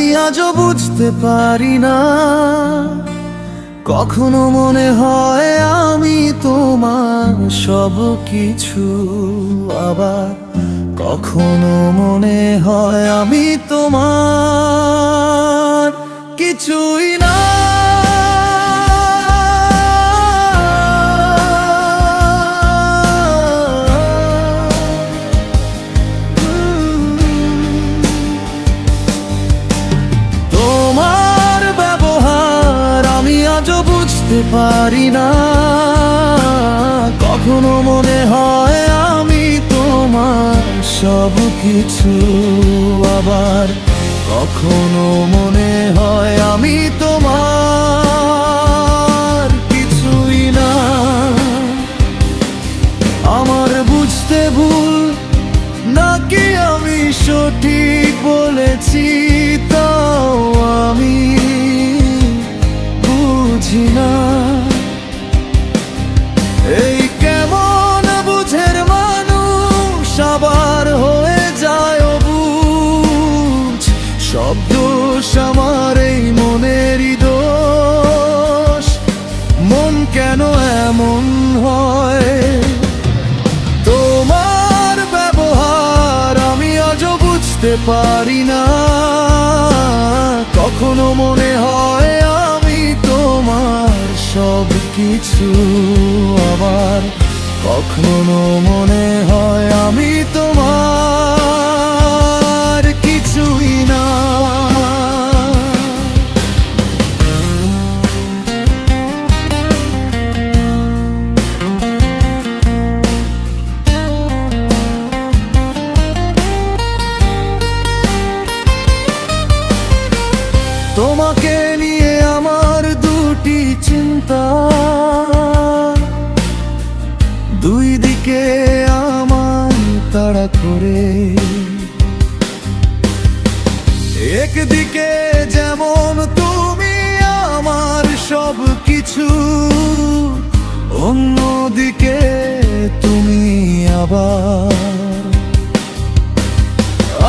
আমি আজও বুঝতে পারি না, কখনো মনে হয় আমি তোমার সব কিছু, আবার কখনো মনে হয় আমি তোমার কিছুই না। তোমার ব্যবহার আমি আজও বুঝতে পারি না, কখনো মনে হয় আমি তোমার সব কিছু, আবার কখনো মনে হয় আমি তোমার কিছুই না। আমার বুঝতে ভুল নাকি আমি সঠিক বলেছি, তাও আমি বুঝি না। এই কেমন বুঝের মানুষ আবার হয়ে যায় অবুঝ, সব দোষ আমার এই মনেরই দোষ, মন কেন এমন হয়। তোমার ব্যবহার আমি আজও বুঝতে পারি না, কখনো মনে হয় আমি তোমার সব কিছু, আবার কখনো মনে হয় আমি তোমার কিছুই না। তোমাকে নিয়ে আমার দুটি চিন্তা, দুই দিকে আমার তাড়া করে, একদিকে যেমন তুমি আমার সব কিছু, অন্যদিকে তুমি আবার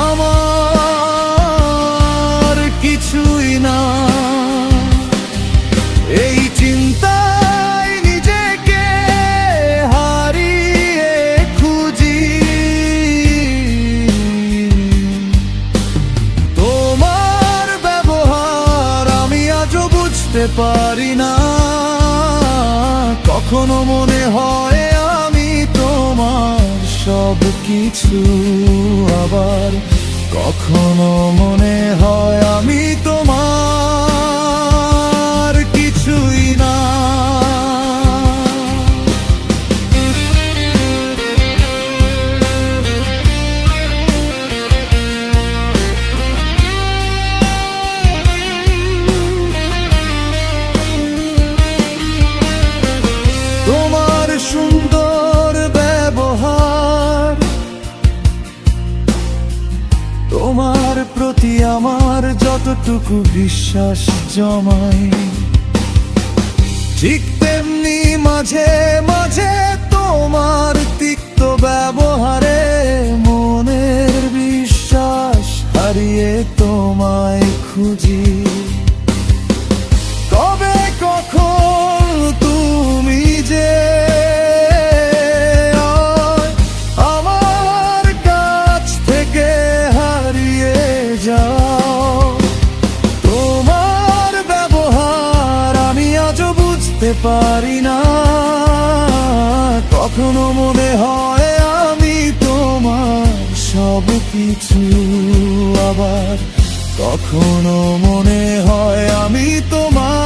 আমার কিছুই না। এই চিন্তায় নিজেকে হারিয়ে খুঁজি, তোমার ব্যবহার আমি আজও বুঝতে পারি না, কখনো মনে হয় আমি তোমার সব কিছু, আবার কখনো মনে হয় আমি তোমার কিছুই না। তোমার সুন্দর ব্যবহার, তোমার প্রতি আমার যতটুকু বিশ্বাস জমায়, ঠিক তেমনি মাঝে মাঝে তোমার তিক্ত ব্যবহারে মনের বিশ্বাস হারিয়ে তোমায় খুঁজি। কবে কখন তুমি যে আমার কাছ থেকে হারিয়ে যাও, তোমার ব্যবহার আমি আজও বুঝতে পারি না, কখনো মনে হয় আমি তোমার সব কিছু, আবার কখনো মনে হয় আমি তোমার